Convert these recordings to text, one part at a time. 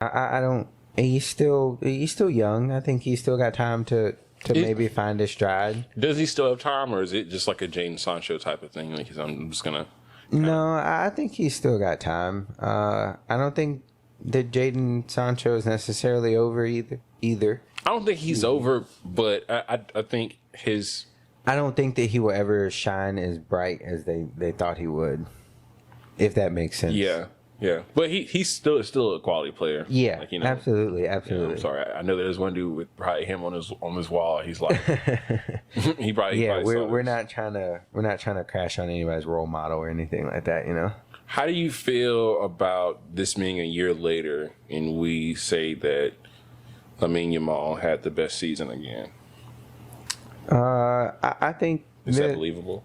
I don't. He's still young. I think he's still got time to maybe find his stride. Does he still have time, or is it just like a Jadon Sancho type of thing? Like, I'm just gonna. No, I think he's still got time. I don't think that Jadon Sancho is necessarily over either. I don't think he's over, but I think his. I don't think that he will ever shine as bright as they thought he would, if that makes sense. Yeah. Yeah, but he's still a quality player. Yeah, like, absolutely. I'm sorry, I know there's one dude with probably him on his wall. He's like, he probably we're not trying to crash on anybody's role model or anything like that. How do you feel about this being a year later and we say that Lamine Yamal had the best season again? I think is that believable?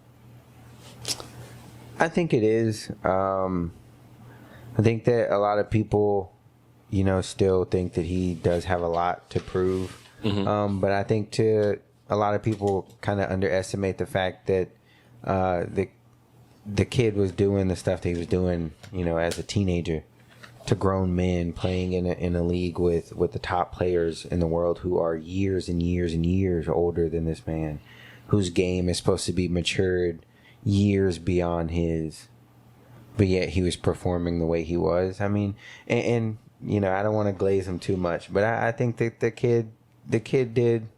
I think it is. I think that a lot of people, still think that he does have a lot to prove. Mm-hmm. But I think a lot of people kind of underestimate the fact that the kid was doing the stuff that he was doing, as a teenager, to grown men playing in a league with the top players in the world who are years and years and years older than this man, whose game is supposed to be matured years beyond his. But yet he was performing the way he was. I mean, and I don't want to glaze him too much, but I think that the kid did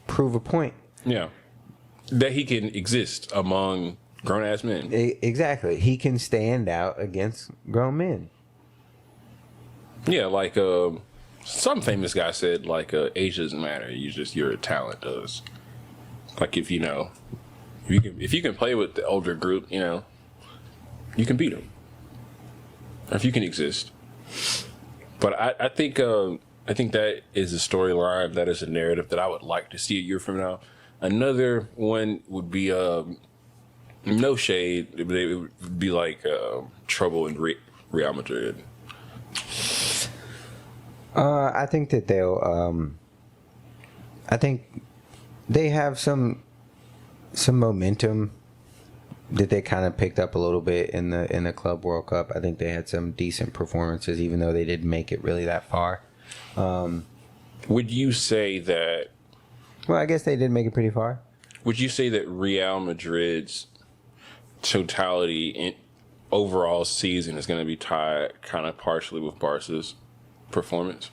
prove a point. Yeah, that he can exist among grown ass men. Exactly, he can stand out against grown men. Yeah, like some famous guy said, like age doesn't matter. Your talent does. Like if you can play with the older group, you can beat them, or if you can exist. But I think that is a storyline, that is a narrative that I would like to see a year from now. Another one would be no shade, it would be like Treble in Real Madrid. I think that they'll. I think they have some momentum that they kind of picked up a little bit in the Club World Cup. I think they had some decent performances, even though they didn't make it really that far. Would you say that? Well, I guess they did make it pretty far. Would you say that Real Madrid's totality in overall season is going to be tied kind of partially with Barca's performance?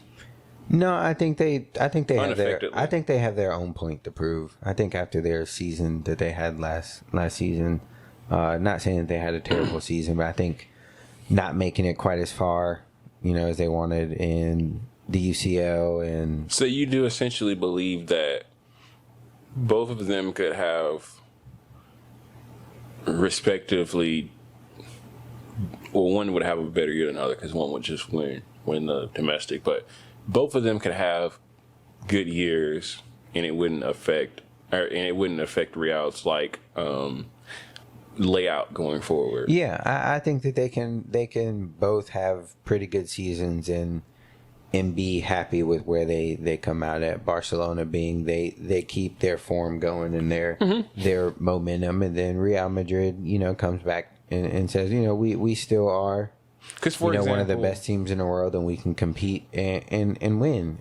No, I think they have their own point to prove. I think after their season that they had last season. Not saying that they had a terrible season, but I think not making it quite as far, as they wanted in the UCL. And so you do essentially believe that both of them could have respectively, well, one would have a better year than the other because one would just win the domestic, but both of them could have good years and it wouldn't affect Real's layout going forward. Yeah, I think that they can both have pretty good seasons and be happy with where they come out at. Barcelona being they keep their form going and their momentum, and then Real Madrid, comes back and says, we still are, because for example, one of the best teams in the world, and we can compete and win.